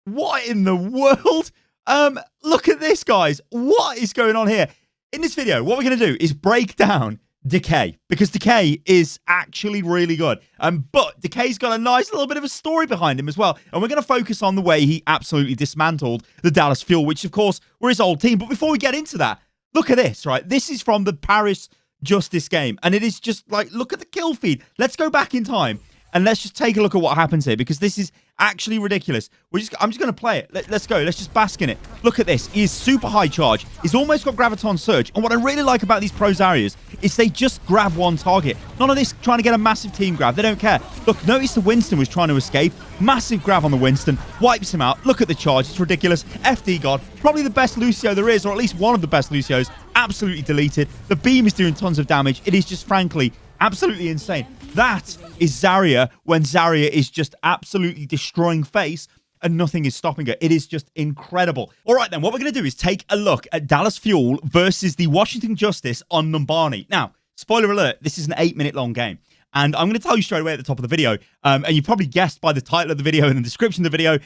What in the world? Look at this, guys. What is going on here? In this video, what we're going to do is break down Decay, because Decay is actually really good. But Decay's got a nice little bit of a story behind him as well. And we're going to focus on the way he absolutely dismantled the Dallas Fuel, which, of course, were his old team. But before we get into that, look at this, right? This is from the Paris Justice game. And it is just like, look at the kill feed. Let's go back in time. And let's just take a look at what happens here, because this is actually ridiculous. I'm just going to play it. Let's go. Let's just bask in it. Look at this. He is super high charge. He's almost got Graviton Surge. And what I really like about these pro Zaryas is they just grab one target. None of this trying to get a massive team grab. They don't care. Look, notice the Winston was trying to escape. Massive grab on the Winston. Wipes him out. Look at the charge. It's ridiculous. FD God. Probably the best Lucio there is, or at least one of the best Lucios. Absolutely deleted. The beam is doing tons of damage. It is just, frankly, absolutely insane. That is Zarya when Zarya is just absolutely destroying face and nothing is stopping her. It is just incredible. All right, then, what we're going to do is take a look at Dallas Fuel versus the Washington Justice on Numbani. Now, spoiler alert, this is an 8-minute long game. And I'm going to tell you straight away at the top of the video, and you probably guessed by the title of the video and the description of the video,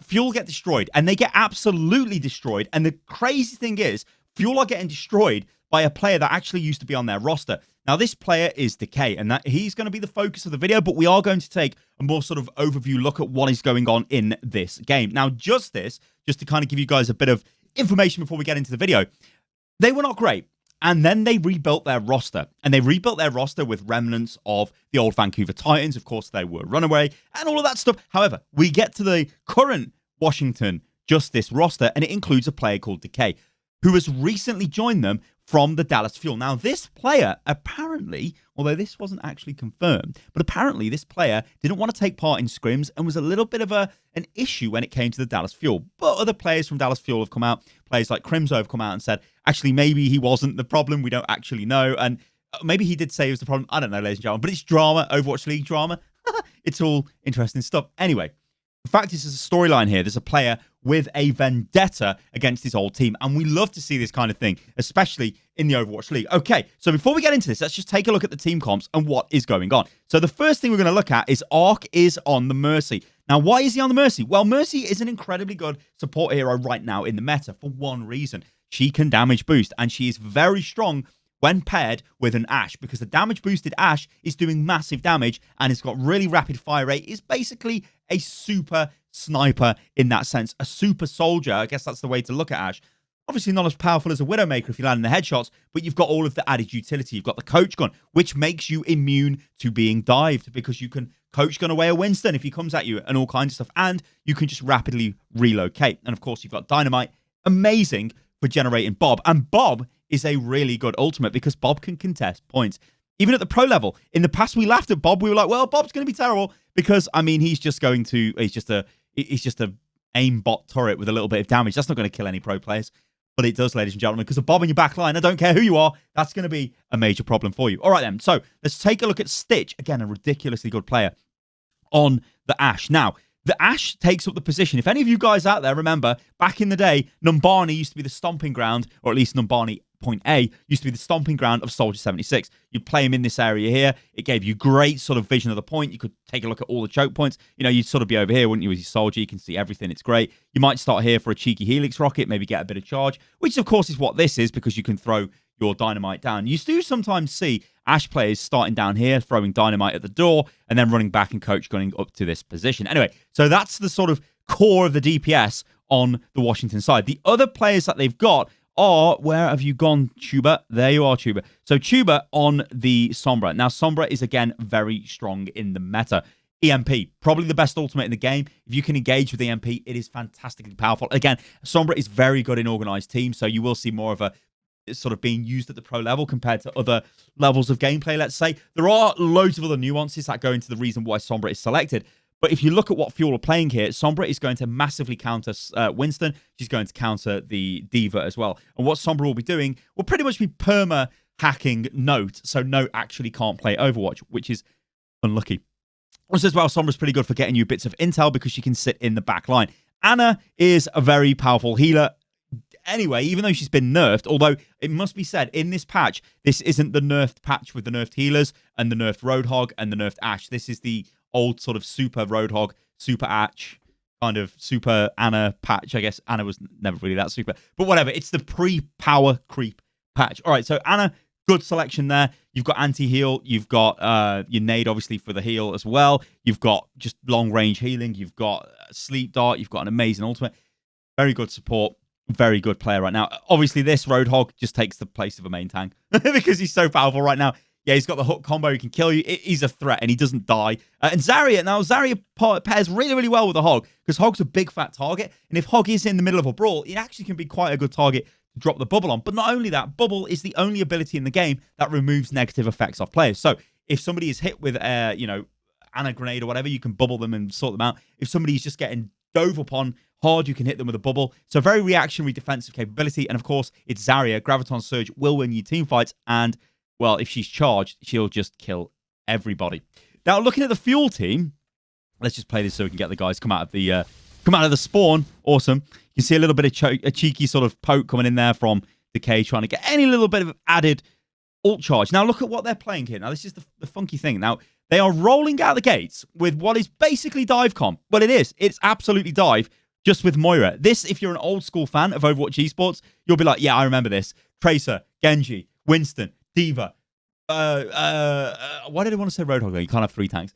Fuel get destroyed, and they get absolutely destroyed. And the crazy thing is, Fuel are getting destroyed by a player that actually used to be on their roster. Now, this player is Decay, and that he's going to be the focus of the video, but we are going to take a more sort of overview look at what is going on in this game. Now, just to kind of give you guys a bit of information before we get into the video, they were not great. And then they rebuilt their roster, and they rebuilt their roster with remnants of the old Vancouver Titans. Of course, they were Runaway and all of that stuff. However, we get to the current Washington Justice roster, and it includes a player called Decay, who has recently joined them from the Dallas Fuel. Now, this player apparently, although this wasn't actually confirmed, but apparently this player didn't want to take part in scrims and was a little bit of an issue when it came to the Dallas Fuel. But other players from Dallas Fuel have come out, players like Crimzo have come out and said, actually, maybe he wasn't the problem. We don't actually know. And maybe he did say he was the problem. I don't know, ladies and gentlemen, but it's drama, Overwatch League drama. It's all interesting stuff. Anyway, the fact is, there's a storyline here. There's a player with a vendetta against his old team. And we love to see this kind of thing, especially in the Overwatch League. Okay, so before we get into this, let's just take a look at the team comps and what is going on. So the first thing we're going to look at is Arc is on the Mercy. Now, why is he on the Mercy? Well, Mercy is an incredibly good support hero right now in the meta for one reason. She can damage boost, and she is very strong when paired with an Ashe, because the damage boosted Ashe is doing massive damage and it's got really rapid fire rate. It's basically a super sniper in that sense, a super soldier. I guess that's the way to look at Ashe. Obviously not as powerful as a Widowmaker if you land in the headshots, but you've got all of the added utility. You've got the coach gun, which makes you immune to being dived, because you can coach gun away a Winston if he comes at you and all kinds of stuff, and you can just rapidly relocate. And of course, you've got Dynamite, amazing for generating Bob, and Bob is a really good ultimate because Bob can contest points. Even at the pro level, in the past we laughed at Bob. We were like, well, Bob's going to be terrible because, I mean, he's just a aimbot turret with a little bit of damage. That's not going to kill any pro players. But it does, ladies and gentlemen, because of Bob in your back line. I don't care who you are. That's going to be a major problem for you. All right, then. So let's take a look at Stitch. Again, a ridiculously good player on the Ashe. Now, the Ashe takes up the position. If any of you guys out there remember, back in the day, Numbani used to be the stomping ground, or at least Numbani Point A used to be the stomping ground of Soldier 76. You'd play him in this area here. It gave you great sort of vision of the point. You could take a look at all the choke points. You know, you'd sort of be over here, wouldn't you, as your Soldier? You can see everything. It's great. You might start here for a cheeky Helix rocket, maybe get a bit of charge, which of course is what this is, because you can throw your dynamite down. You do sometimes see Ashe players starting down here, throwing dynamite at the door, and then running back and coach gunning up to this position. Anyway, so that's the sort of core of the DPS on the Washington side. The other players that they've got are, where have you gone, Tuba? There you are, Tuba. So Tuba on the Sombra. Now, Sombra is, again, very strong in the meta. EMP, probably the best ultimate in the game. If you can engage with EMP, it is fantastically powerful. Again, Sombra is very good in organized teams, so you will see more of a sort of being used at the pro level compared to other levels of gameplay, let's say. There are loads of other nuances that go into the reason why Sombra is selected. But if you look at what Fuel are playing here, Sombra is going to massively counter Winston. She's going to counter the Diva as well. And what Sombra will be doing will pretty much be perma-hacking Note, so Note actually can't play Overwatch, which is unlucky. Also as well, Sombra's pretty good for getting you bits of intel because she can sit in the back line. Anna is a very powerful healer. Anyway, even though she's been nerfed, although it must be said, in this patch, this isn't the nerfed patch with the nerfed healers and the nerfed Roadhog and the nerfed Ashe. This is the old sort of super Roadhog, super Ashe kind of super Ana patch. I guess Ana was never really that super, but whatever. It's the pre-power creep patch. All right, so Ana, good selection there. You've got anti-heal. You've got your nade, obviously, for the heal as well. You've got just long-range healing. You've got sleep dart. You've got an amazing ultimate. Very good support. Very good player right now. Obviously, this Roadhog just takes the place of a main tank because he's so powerful right now. Yeah, he's got the hook combo. He can kill you. He's a threat, and he doesn't die. And Zarya, now, Zarya pairs really, really well with the Hog because Hog's a big, fat target. And if Hog is in the middle of a brawl, it actually can be quite a good target to drop the bubble on. But not only that, bubble is the only ability in the game that removes negative effects off players. So if somebody is hit with, Ana grenade or whatever, you can bubble them and sort them out. If somebody's just getting dove upon hard, you can hit them with a bubble. So very reactionary defensive capability. And of course, it's Zarya. Graviton Surge will win you team fights. And well, if she's charged, she'll just kill everybody. Now, looking at the fuel team, let's just play this so we can get the guys come out of the spawn. Awesome. You can see a little bit of a cheeky sort of poke coming in there from Decay, trying to get any little bit of added ult charge. Now, look at what they're playing here. Now, this is the funky thing. Now, they are rolling out the gates with what is basically dive comp. Well, it is. It's absolutely dive, just with Moira. This, if you're an old school fan of Overwatch esports, you'll be like, yeah, I remember this. Tracer, Genji, Winston, D.Va. Why did I want to say Roadhog? You can't have 3 tanks.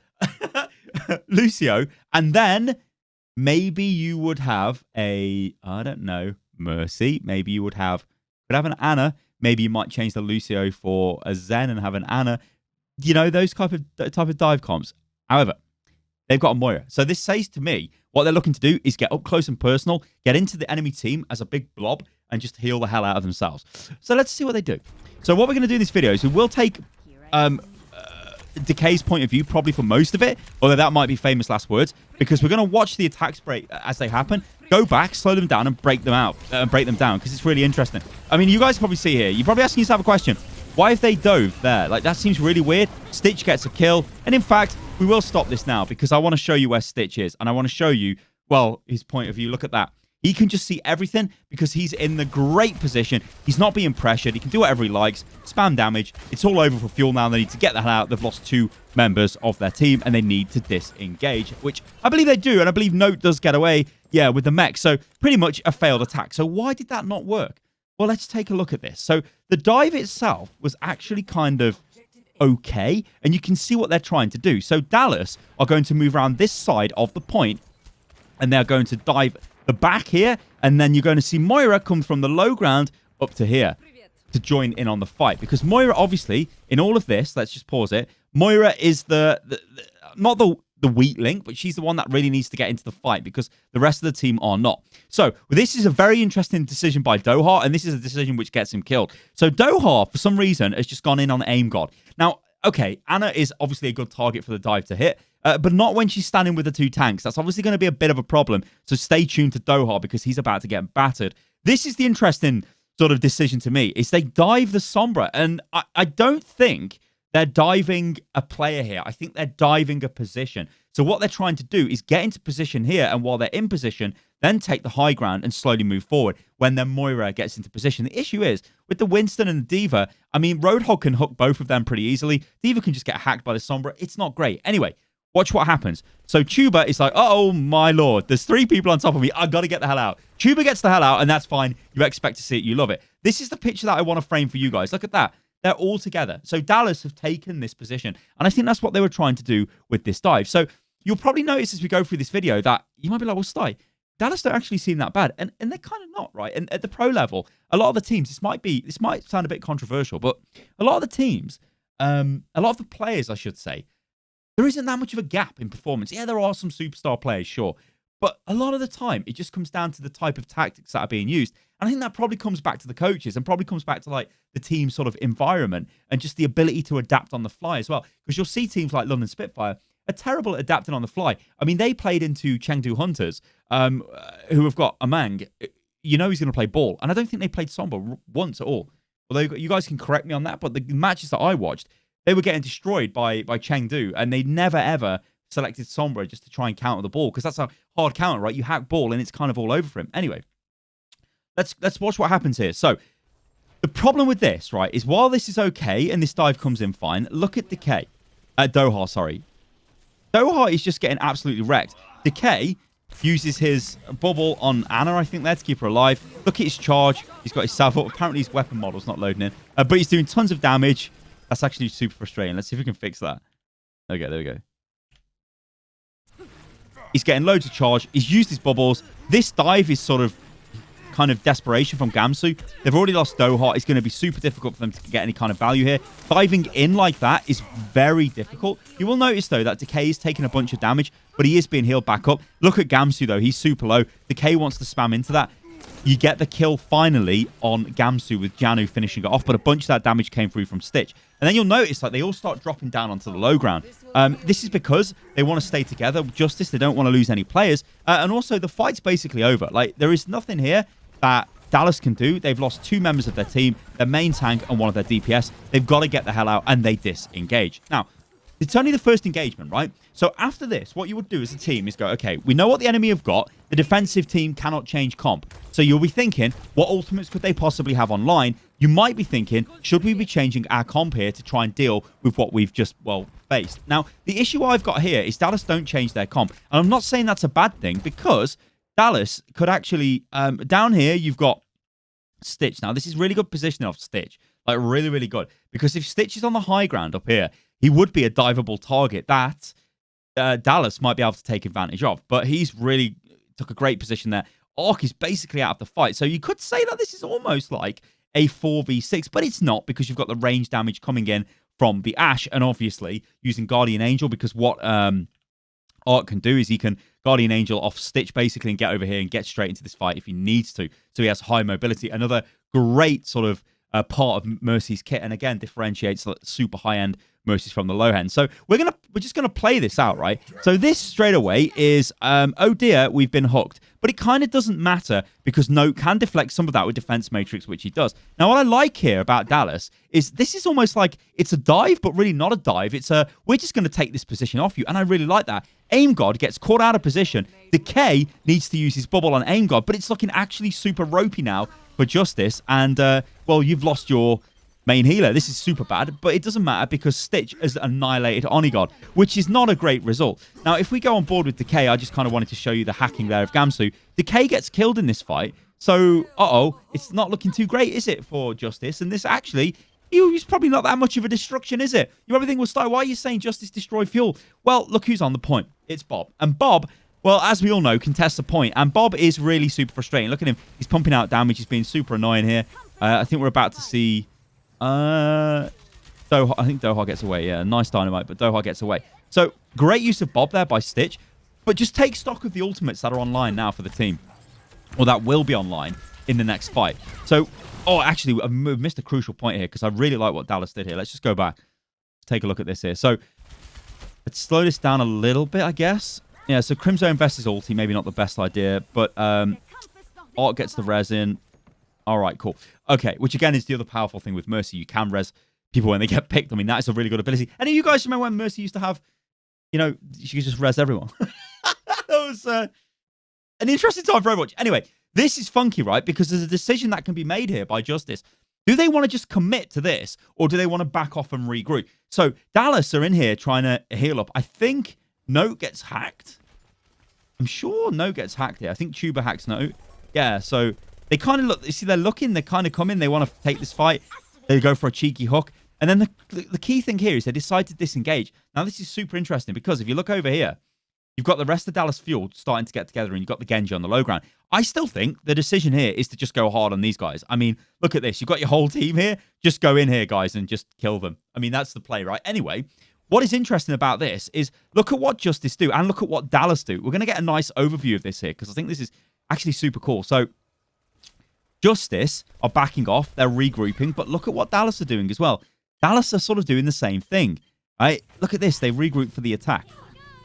Lucio. And then maybe you would have I don't know, Mercy. Maybe you would have an Ana. Maybe you might change the Lucio for a Zen and have an Ana. You know, those type of dive comps. However, they've got a Moira. So this says to me, what they're looking to do is get up close and personal, get into the enemy team as a big blob, and just heal the hell out of themselves. So let's see what they do. So what we're going to do in this video is we will take Decay's point of view probably for most of it, although that might be famous last words, because we're going to watch the attacks break as they happen, go back, slow them down, and break them down, because it's really interesting. I mean, you guys probably see here, you're probably asking yourself a question. Why have they dove there? Like, that seems really weird. Stitch gets a kill. And in fact, we will stop this now because I want to show you where Stitch is. And I want to show you, well, his point of view. Look at that. He can just see everything because he's in the great position. He's not being pressured. He can do whatever he likes. Spam damage. It's all over for Fuel now. They need to get the hell out. They've lost 2 members of their team and they need to disengage, which I believe they do. And I believe Note does get away, yeah, with the mech. So pretty much a failed attack. So why did that not work? Well, let's take a look at this. So the dive itself was actually kind of okay. And you can see what they're trying to do. So Dallas are going to move around this side of the point and they're going to dive the back here, and then you're going to see Moira come from the low ground up to here to join in on the fight. Because Moira, obviously, in all of this, let's just pause it. Moira is not the weak link, but she's the one that really needs to get into the fight because the rest of the team are not. So this is a very interesting decision by Doha, and this is a decision which gets him killed. So Doha, for some reason, has just gone in on Aim God. Now, okay, Ana is obviously a good target for the dive to hit, but not when she's standing with the 2 tanks. That's obviously going to be a bit of a problem. So stay tuned to Doha because he's about to get battered. This is the interesting sort of decision to me, is they dive the Sombra. And I don't think they're diving a player here. I think they're diving a position. So what they're trying to do is get into position here, and while they're in position, then take the high ground and slowly move forward when their Moira gets into position. The issue is, with the Winston and the D.Va, I mean, Roadhog can hook both of them pretty easily. D.Va can just get hacked by the Sombra. It's not great. Anyway, watch what happens. So Tuba is like, oh my lord, there's 3 people on top of me. I got to get the hell out. Tuba gets the hell out, and that's fine. You expect to see it. You love it. This is the picture that I want to frame for you guys. Look at that. They're all together. So Dallas have taken this position, and I think that's what they were trying to do with this dive. So you'll probably notice as we go through this video that you might be like, well, Sty, Dallas don't actually seem that bad. And they're kind of not, right? And at the pro level, a lot of the teams, this might sound a bit controversial, but a lot of the teams, a lot of the players, I should say, there isn't that much of a gap in performance. Yeah, there are some superstar players, sure. But a lot of the time, it just comes down to the type of tactics that are being used. And I think that probably comes back to the coaches and probably comes back to like the team sort of environment and just the ability to adapt on the fly as well. Because you'll see teams like London Spitfire are terrible at adapting on the fly. I mean, they played into Chengdu Hunters, who have got Amang. You know he's going to play ball. And I don't think they played Sombra once at all. Although you guys can correct me on that. But the matches that I watched, they were getting destroyed by Chengdu. And they never, ever selected Sombra just to try and counter the ball. Because that's a hard counter, right? You hack ball and it's kind of all over for him. Anyway, let's watch what happens here. So the problem with this, right, is while this is okay and this dive comes in fine, look at Decay. Doha, sorry. Doha is just getting absolutely wrecked. Decay uses his bubble on Anna, I think, there to keep her alive. Look at his charge. He's got his salve up. Apparently, his weapon model's not loading in. But he's doing tons of damage. That's actually super frustrating. Let's see if we can fix that. Okay, there we go. He's getting loads of charge. He's used his bubbles. This dive is sort of kind of desperation from Gamsu. They've already lost Doha. It's going to be super difficult for them to get any kind of value here. Diving in like that is very difficult. You will notice, though, that Decay is taking a bunch of damage, but he is being healed back up. Look at Gamsu, though. He's super low. Decay wants to spam into that. You get the kill finally on Gamsu with Janu finishing it off, but a bunch of that damage came through from Stitch. And then you'll notice like they all start dropping down onto the low ground. This is because they want to stay together. Justice, they don't want to lose any players. And also, the fight's basically over. Like, there is nothing here that Dallas can do. They've lost 2 members of their team, their main tank and one of their DPS. They've got to get the hell out, and they disengage. Now, it's only the first engagement, right? So after this, what you would do as a team is go, okay, we know what the enemy have got. The defensive team cannot change comp. So you'll be thinking, what ultimates could they possibly have online? You might be thinking, should we be changing our comp here to try and deal with what we've just, well, faced? Now, the issue I've got here is Dallas don't change their comp. And I'm not saying that's a bad thing, because Dallas could actually, down here, you've got Stitch. Now, this is really good positioning of Stitch. Like, really, really good. Because if Stitch is on the high ground up here, he would be a diveable target that Dallas might be able to take advantage of. But he's really took a great position there. Orc is basically out of the fight. So you could say that this is almost like a 4v6, but it's not, because you've got the range damage coming in from the Ashe, and obviously using Guardian Angel, because what Arc can do is he can Guardian Angel off Stitch basically and get over here and get straight into this fight if he needs to. So he has high mobility. Another great sort of part of Mercy's kit, and again differentiates super high-end Mercy's from the low end. So we're just gonna play this out, right? So this straight away is oh dear, we've been hooked. But it kind of doesn't matter, because Note can deflect some of that with Defense Matrix, which he does. Now, what I like here about Dallas is this is almost like it's a dive, but really not a dive. It's a, we're just going to take this position off you, and I really like that. Aim God gets caught out of position. Decay needs to use his bubble on Aim God, but it's looking actually super ropey now for Justice, and, well, you've lost your main healer. This is super bad, but it doesn't matter because Stitch has annihilated Onigod, which is not a great result. Now, if we go on board with Decay, I just kind of wanted to show you the hacking there of Gamsu. Decay gets killed in this fight, so, it's not looking too great, is it, for Justice? And this actually, it's probably not that much of a destruction, is it? You ever think, well, Sty, why are you saying Justice destroy fuel? Well, look who's on the point. It's Bob. And Bob, well, as we all know, contests the point, and Bob is really super frustrating. Look at him. He's pumping out damage. He's being super annoying here. I think we're about to see... Doha, I think Doha gets away. Yeah, nice dynamite, but Doha gets away. So, great use of Bob there by Stitch. But just take stock of the ultimates that are online now for the team. Or that will be online in the next fight. So, actually, I've missed a crucial point here because I really like what Dallas did here. Let's just go back. Take a look at this here. So, let's slow this down a little bit, I guess. Yeah, so Crimzo invests his ulti. Maybe not the best idea, but Art gets the res in. All right, cool. Okay, which again is the other powerful thing with Mercy. You can res people when they get picked. I mean, that is a really good ability. Any of you guys remember when Mercy used to have, you know, she could just res everyone? That was an interesting time for Overwatch. Anyway, this is funky, right? Because there's a decision that can be made here by Justice. Do they want to just commit to this, or do they want to back off and regroup? So Dallas are in here trying to heal up. I think Note gets hacked. I'm sure Note gets hacked here. I think Tuba hacks Note. Yeah, so they kind of look, you see, they're looking, they kind of come in, they want to take this fight. They go for a cheeky hook. And then the key thing here is they decide to disengage. Now, this is super interesting because if you look over here, you've got the rest of Dallas Fuel starting to get together, and you've got the Genji on the low ground. I still think the decision here is to just go hard on these guys. I mean, look at this. You've got your whole team here. Just go in here, guys, and just kill them. I mean, that's the play, right? Anyway, what is interesting about this is look at what Justice do and look at what Dallas do. We're going to get a nice overview of this here because I think this is actually super cool. So Justice are backing off. They're regrouping. But look at what Dallas are doing as well. Dallas are sort of doing the same thing. Right? Look at this. They regroup for the attack.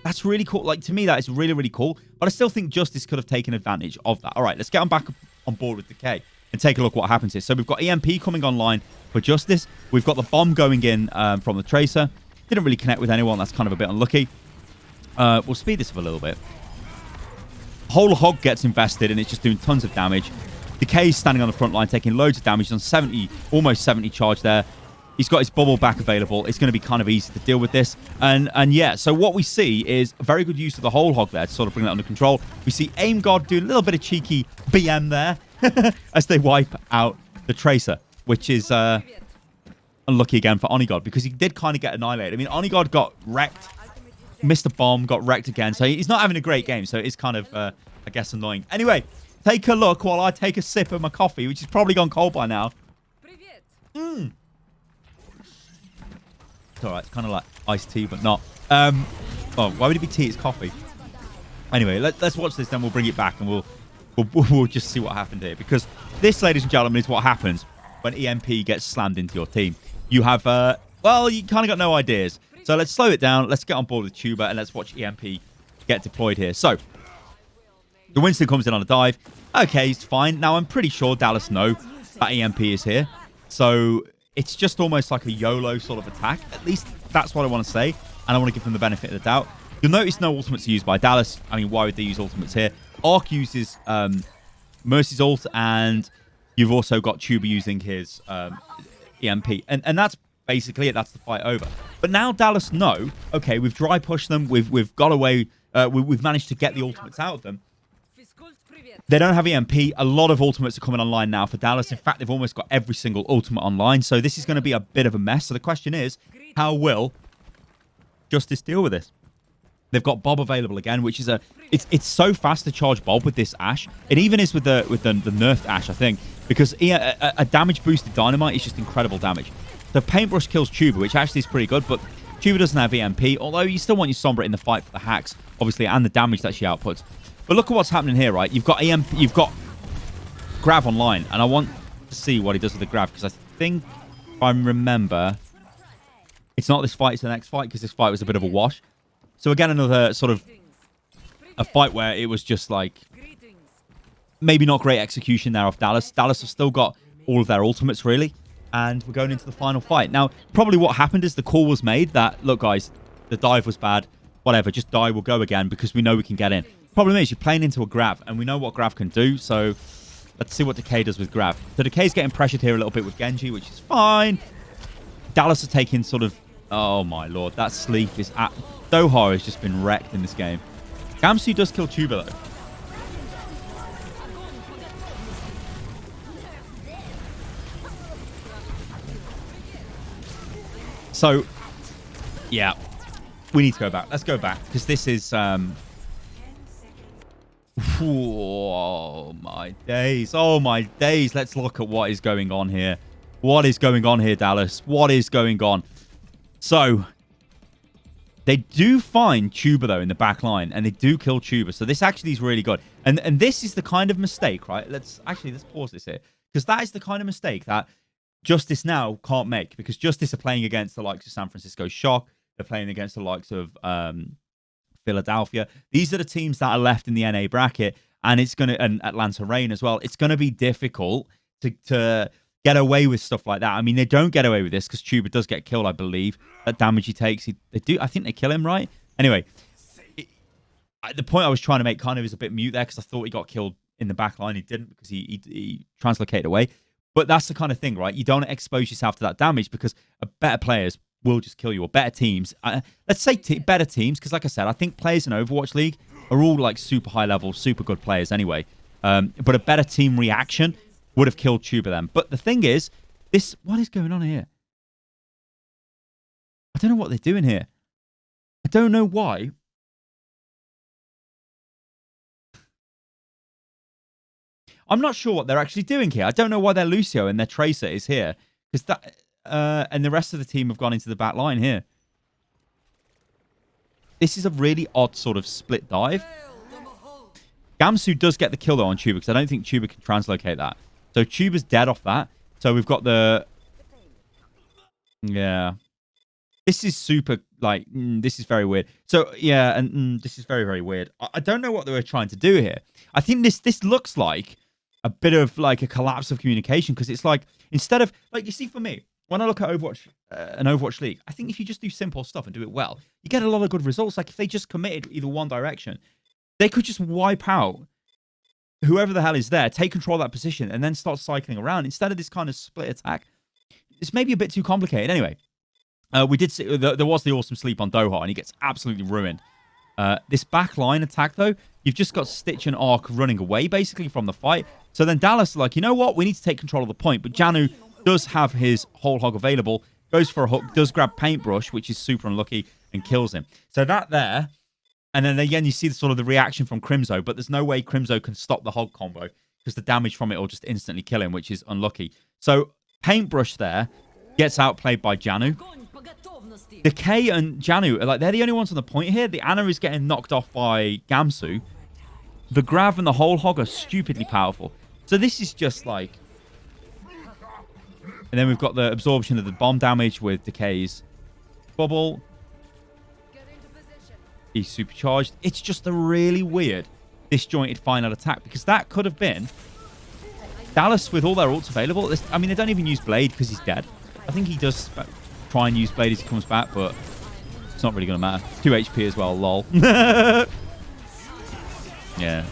That's really cool. Like, to me, that is really, really cool. But I still think Justice could have taken advantage of that. All right, let's get on back on board with Decay and take a look what happens here. So we've got EMP coming online for Justice. We've got the bomb going in from the Tracer. Didn't really connect with anyone. That's kind of a bit unlucky. We'll speed this up a little bit. Whole Hog gets invested, and it's just doing tons of damage. Decay's standing on the front line, taking loads of damage. On 70, almost 70 charge there. He's got his bubble back available. It's going to be kind of easy to deal with this. And yeah, so what we see is a very good use of the whole hog there to sort of bring that under control. We see Aim God do a little bit of cheeky BM there as they wipe out the Tracer, which is unlucky again for Onigod because he did kind of get annihilated. I mean, Onigod got wrecked, missed a bomb, got wrecked again. So he's not having a great game. So it's kind of, I guess, annoying. Anyway, take a look while I take a sip of my coffee, which has probably gone cold by now. Mmm. It's alright. It's kind of like iced tea, but not. Oh, why would it be tea? It's coffee. Anyway, let's watch this, then we'll bring it back and we'll just see what happened here. Because this, ladies and gentlemen, is what happens when EMP gets slammed into your team. You have, well, you kind of got no ideas. So let's slow it down. Let's get on board with Tuber and let's watch EMP get deployed here. So the Winston comes in on a dive. Okay, it's fine. Now, I'm pretty sure Dallas know that EMP is here. So it's just almost like a YOLO sort of attack. At least that's what I want to say. And I want to give them the benefit of the doubt. You'll notice no ultimates used by Dallas. I mean, why would they use ultimates here? Arc uses Mercy's ult, and you've also got Tuber using his EMP. And that's basically it. That's the fight over. But now Dallas know, okay, we've dry pushed them. We've got away. We've managed to get the ultimates out of them. They don't have EMP. A lot of ultimates are coming online now for Dallas. In fact, they've almost got every single ultimate online. So this is going to be a bit of a mess. So the question is, how will Justice deal with this? They've got Bob available again, which is it's so fast to charge Bob with this Ash. It even is with the nerfed Ash, I think, because a damage boosted dynamite is just incredible damage. The paintbrush kills Tuber, which actually is pretty good, but Tuber doesn't have EMP, although you still want your Sombra in the fight for the hacks, obviously, and the damage that she outputs. But look at what's happening here, right? You've got EMP, you've got Grav online, and I want to see what he does with the Grav, because I think, if I remember, it's not this fight, it's the next fight, because this fight was a bit of a wash. So again, another sort of a fight where it was just like maybe not great execution there off Dallas. Dallas have still got all of their ultimates, really, and we're going into the final fight. Now, probably what happened is the call was made that, look, guys, the dive was bad. Whatever, just die, we'll go again, because we know we can get in. Problem is, you're playing into a Grav, and we know what Grav can do, so let's see what Decay does with Grav. So Decay's getting pressured here a little bit with Genji, which is fine. Dallas are taking sort of... Oh, my lord. That sleep is... Doha has just been wrecked in this game. Gamsu does kill Tuber, though. So, yeah. We need to go back. Let's go back, because this is... Oh, my days. Oh, my days. Let's look at what is going on here. What is going on here, Dallas? What is going on? So, they do find Tuber, though, in the back line, and they do kill Tuber. So this actually is really good. And this is the kind of mistake, right? Let's pause this here, because that is the kind of mistake that Justice now can't make, because Justice are playing against the likes of San Francisco Shock. They're playing against the likes of Philadelphia. These are the teams that are left in the NA bracket, and and Atlanta Reign as well. It's going to be difficult to get away with stuff like that. I mean, they don't get away with this because Tuber does get killed, I believe. That damage he takes, they do. I think they kill him, right? Anyway, the point I was trying to make kind of is a bit mute there, because I thought he got killed in the back line. He didn't, because he translocated away. But that's the kind of thing, right? You don't expose yourself to that damage, because better players will just kill you, or better teams. Let's say better teams, because like I said, I think players in Overwatch League are all like super high level, super good players anyway. But a better team reaction would have killed Tuber then. But the thing is, what is going on here? I don't know what they're doing here. I don't know why. I'm not sure what they're actually doing here. I don't know why their Lucio and their Tracer is here, because that and the rest of the team have gone into the back line here. This is a really odd sort of split dive. Gamsu does get the kill though on Tuber, because I don't think Tuber can translocate that. So Tuber's dead off that. So we've got the... Yeah. This is super, like, this is very weird. So, yeah, and this is very, very weird. I don't know what they were trying to do here. I think this looks like a bit of, like, a collapse of communication, because it's like, instead of... Like, you see, for me, when I look at Overwatch, an Overwatch League, I think if you just do simple stuff and do it well, you get a lot of good results. Like, if they just committed either one direction, they could just wipe out whoever the hell is there, take control of that position, and then start cycling around instead of this kind of split attack. it's maybe a bit too complicated. Anyway, we did see there was the awesome sleep on Doha, and he gets absolutely ruined. This backline attack, though, you've just got Stitch and Ark running away, basically, from the fight. So then Dallas, like, you know what? We need to take control of the point. But Janu does have his whole hog available, goes for a hook, does grab Paintbrush, which is super unlucky, and kills him. So that there, and then again, you see the sort of the reaction from Crimzo, but there's no way Crimzo can stop the hog combo because the damage from it will just instantly kill him, which is unlucky. So Paintbrush there gets outplayed by Janu. Decay and Janu, like, they're the only ones on the point here. The Ana is getting knocked off by Gamsu. The Grav and the whole hog are stupidly powerful. So this is just like... And then we've got the absorption of the bomb damage with Decay's bubble. He's supercharged. It's just a really weird, disjointed final attack, because that could have been Dallas with all their ults available. I mean, they don't even use Blade because he's dead. I think he does try and use Blade as he comes back, but it's not really going to matter. 2 HP as well, lol. Yeah.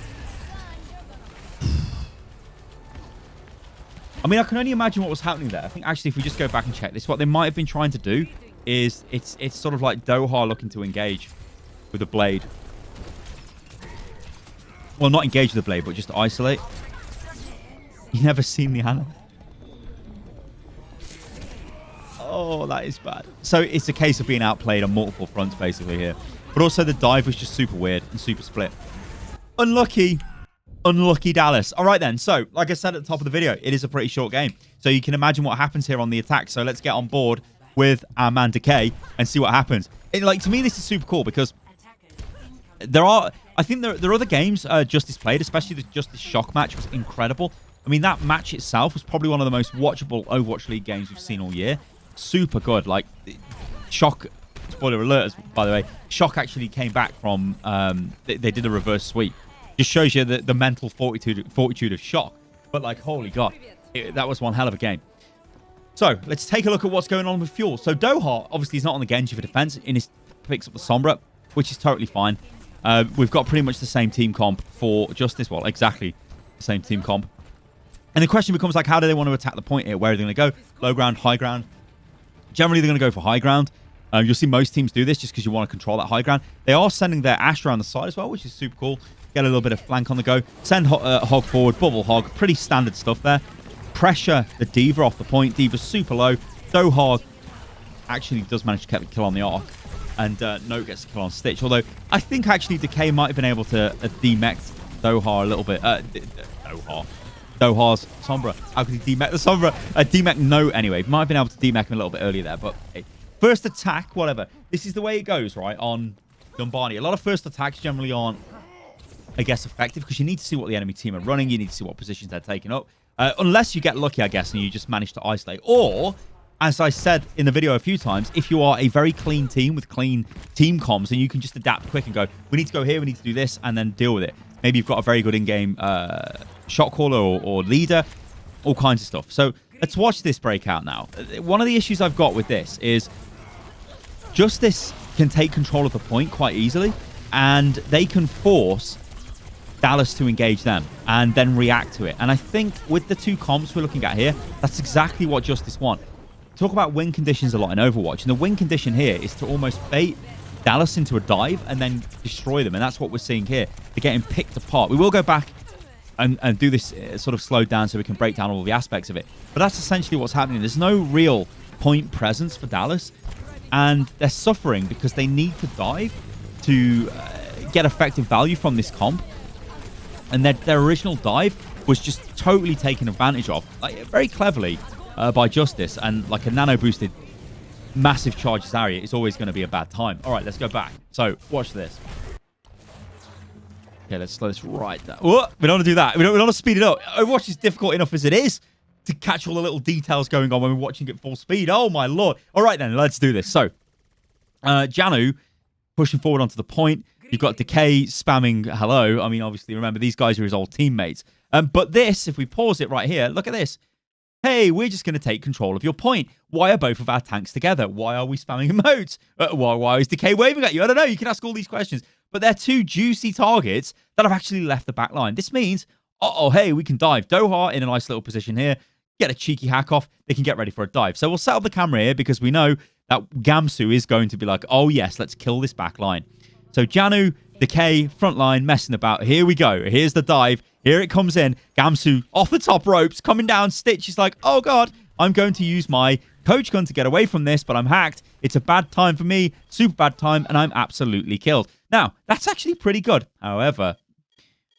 I mean, I can only imagine what was happening there. I think, actually, if we just go back and check this, what they might have been trying to do is it's sort of like Doha looking to engage with a Blade. Well, not engage with the Blade, but just isolate. You've never seen the Ana? Oh, that is bad. So it's a case of being outplayed on multiple fronts, basically, here. But also the dive was just super weird and super split. Unlucky. Unlucky Dallas. All right, then. So, like I said at the top of the video, it is a pretty short game. So you can imagine what happens here on the attack. So let's get on board with our man Decay and see what happens. To me, this is super cool because I think there are other games Justice played, especially the Justice Shock match was incredible. I mean, that match itself was probably one of the most watchable Overwatch League games we've seen all year. Super good. Like, Shock, spoiler alert, by the way, Shock actually came back from, they did a reverse sweep. Just shows you the mental fortitude of Shock. But, like, holy God, that was one hell of a game. So, let's take a look at what's going on with Fuel. So, Doha, obviously, is not on the Genji for defense. Picks up the Sombra, which is totally fine. We've got pretty much the same team comp for Justice. Well, exactly the same team comp. And the question becomes, like, how do they want to attack the point here? Where are they going to go? Low ground, high ground? Generally, they're going to go for high ground. You'll see most teams do this just because you want to control that high ground. They are sending their Ashe around the side as well, which is super cool. Get a little bit of flank on the go. Send hog forward, bubble hog. Pretty standard stuff there. Pressure the D.Va off the point. D.Va's super low. Doha actually does manage to get the kill on the Ark. And Note gets the kill on Stitch. Although, I think actually Decay might have been able to demech Doha a little bit. Doha's Sombra. How could he demech the Sombra? Demech Note anyway. Might have been able to demech him a little bit earlier there. But hey, first attack, whatever. This is the way it goes, right, on Dumbani. A lot of first attacks generally aren't, I guess, effective because you need to see what the enemy team are running. You need to see what positions they're taking up. Unless you get lucky, I guess, and you just manage to isolate. Or, as I said in the video a few times, if you are a very clean team with clean team comms, and you can just adapt quick and go, we need to go here, we need to do this, and then deal with it. Maybe you've got a very good in-game shot caller or leader, all kinds of stuff. So let's watch this breakout now. One of the issues I've got with this is Justice can take control of the point quite easily, and they can force Dallas to engage them and then react to it. And I think with the two comps we're looking at here, that's exactly what Justice want. Talk about win conditions a lot in Overwatch, and the win condition here is to almost bait Dallas into a dive and then destroy them, and that's what we're seeing here. They're getting picked apart. We will go back and do this sort of slowed down so we can break down all the aspects of it, but that's essentially what's happening. There's no real point presence for Dallas, and they're suffering because they need to dive to get effective value from this comp, and their original dive was just totally taken advantage of, like, very cleverly by Justice, and like a nano boosted massive charge Zarya is always going to be a bad time. All right, let's go back. So watch this. Okay, let's slow this right down. Whoa, we don't want to do that. We don't want to speed it up. Overwatch is difficult enough as it is to catch all the little details going on when we're watching it full speed. Oh my lord. All right then, let's do this. So Janu pushing forward onto the point. You've got Decay spamming hello. I mean, obviously, remember, these guys are his old teammates. But this, if we pause it right here, look at this. Hey, we're just going to take control of your point. Why are both of our tanks together? Why are we spamming emotes? Why is Decay waving at you? I don't know. You can ask all these questions. But they're two juicy targets that have actually left the back line. This means, hey, we can dive. Doha in a nice little position here. get a cheeky hack off, they can get ready for a dive. So we'll set up the camera here because we know that Gamsu is going to be like, oh yes, let's kill this back line. So Janu, Decay, front line, messing about. Here we go. Here's the dive. Here it comes in. Gamsu off the top ropes, coming down. Stitch is like, oh god, I'm going to use my coach gun to get away from this, but I'm hacked. It's a bad time for me, super bad time, and I'm absolutely killed. Now, that's actually pretty good. However,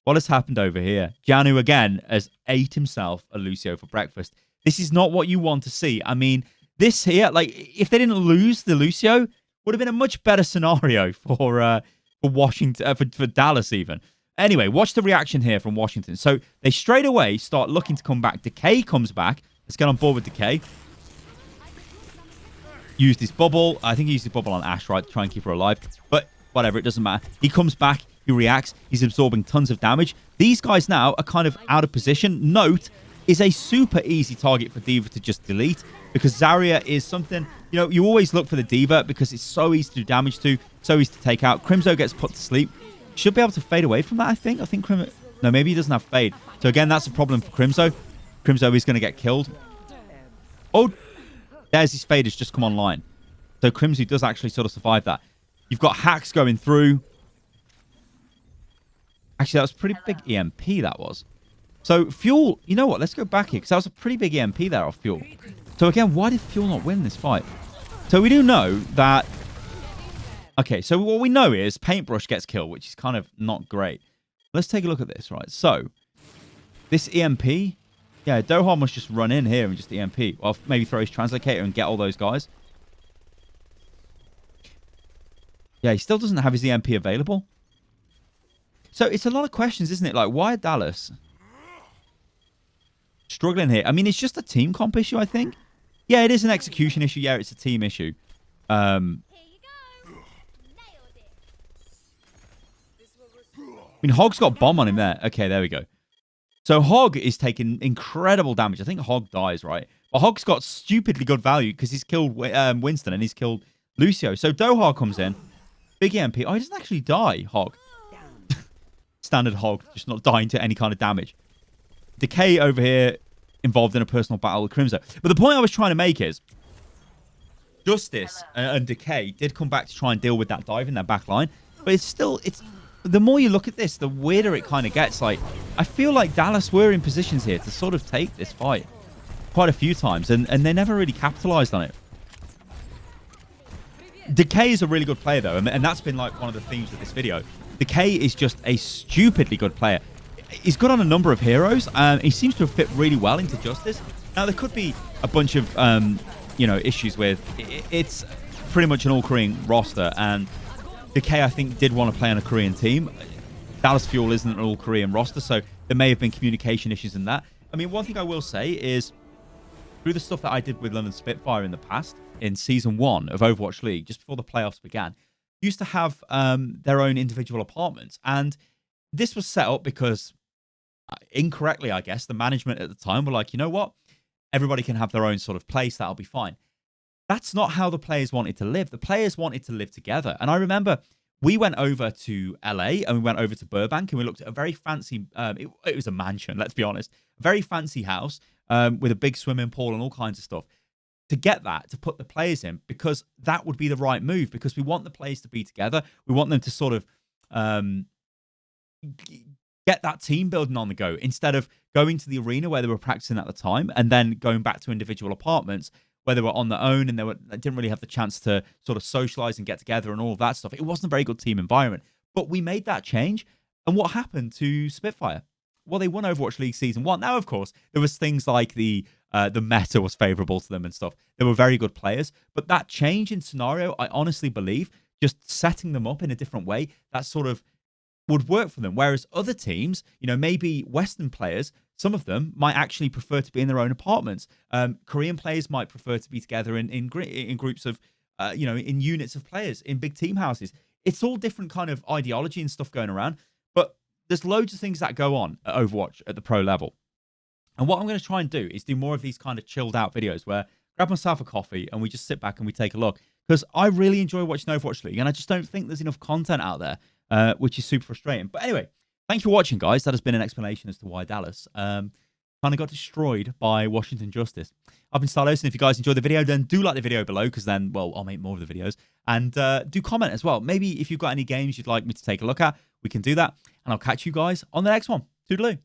what has happened over here? Janu, again, has ate himself a Lucio for breakfast. This is not what you want to see. I mean, this here, like, if they didn't lose the Lucio, would have been a much better scenario for Washington, for Dallas even. Anyway, watch the reaction here from Washington. So they straight away start looking to come back. Decay comes back. Let's get on board with Decay. Used his bubble. I think he used his bubble on Ash, right? To try and keep her alive. But whatever, it doesn't matter. He comes back. He reacts. He's absorbing tons of damage. These guys now are kind of out of position. Note is a super easy target for D.Va to just delete because Zarya is something, you know, you always look for the D.Va because it's so easy to do damage to, so easy to take out. Crimzo gets put to sleep. Should be able to fade away from that, I think. Crimzo... No, maybe he doesn't have fade. So again, that's a problem for Crimzo. Crimzo is going to get killed. Oh, there's his fade has just come online. So Crimzo does actually sort of survive that. You've got hacks going through. Actually, that was a pretty big EMP, that was. So Fuel, you know what? Let's go back here because that was a pretty big EMP there off Fuel. So again, why did Fuel not win this fight? So we do know that... Okay, so what we know is Paintbrush gets killed, which is kind of not great. Let's take a look at this, right? So, this EMP... Yeah, Doha must just run in here and just EMP. Well, maybe throw his Translocator and get all those guys. Yeah, he still doesn't have his EMP available. So, it's a lot of questions, isn't it? Like, why Dallas struggling here? I mean, it's just a team comp issue, I think. Yeah, it is an execution issue. Yeah, it's a team issue. I mean, Hog's got bomb on him there. Okay, there we go. So Hog is taking incredible damage. I think Hog dies, right? But Hog's got stupidly good value because he's killed Winston and he's killed Lucio. So Doha comes in. Big EMP. Oh, he doesn't actually die, Hog. Standard Hog, just not dying to any kind of damage. Decay over here involved in a personal battle with Crimzo. But the point I was trying to make is Justice and Decay did come back to try and deal with that dive in their back line. But it's still... The more you look at this, the weirder it kind of gets. Like, I feel like Dallas were in positions here to sort of take this fight quite a few times, and they never really capitalized on it. Decay is a really good player, though, and that's been like one of the themes of this video. Decay is just a stupidly good player. He's good on a number of heroes, and he seems to have fit really well into Justice. Now, there could be a bunch of, you know, issues with... It's pretty much an all-Korean roster, and... Decay, I think, did want to play on a Korean team. Dallas Fuel isn't an all-Korean roster, so there may have been communication issues in that. I mean, one thing I will say is, through the stuff that I did with London Spitfire in the past, in Season 1 of Overwatch League, just before the playoffs began, used to have their own individual apartments. And this was set up because, incorrectly, I guess, the management at the time were like, you know what? Everybody can have their own sort of place. That'll be fine. That's not how the players wanted to live. The players wanted to live together. And I remember we went over to LA and we went over to Burbank and we looked at a very fancy, it was a mansion, let's be honest, a very fancy house with a big swimming pool and all kinds of stuff. To get that, to put the players in, because that would be the right move, because we want the players to be together. We want them to sort of get that team building on the go instead of going to the arena where they were practicing at the time and then going back to individual apartments where they were on their own and they didn't really have the chance to sort of socialize and get together and all of that stuff. It wasn't a very good team environment. But we made that change. And what happened to Spitfire? Well, they won Overwatch League Season 1. Now, of course, there was things like the meta was favorable to them and stuff. They were very good players. But that change in scenario, I honestly believe, just setting them up in a different way, that sort of would work for them. Whereas other teams, you know, maybe Western players, some of them might actually prefer to be in their own apartments. Korean players might prefer to be together in groups of, you know, in units of players, in big team houses. It's all different kind of ideology and stuff going around. But there's loads of things that go on at Overwatch at the pro level. And what I'm going to try and do is do more of these kind of chilled out videos where I grab myself a coffee and we just sit back and we take a look. Because I really enjoy watching Overwatch League and I just don't think there's enough content out there, which is super frustrating. But anyway, thank you for watching, guys. That has been an explanation as to why Dallas. kind of got destroyed by Washington Justice. I've been Stylosa, and if you guys enjoyed the video, then do like the video below, because then, well, I'll make more of the videos. And do comment as well. Maybe if you've got any games you'd like me to take a look at, we can do that. And I'll catch you guys on the next one. Toodaloo.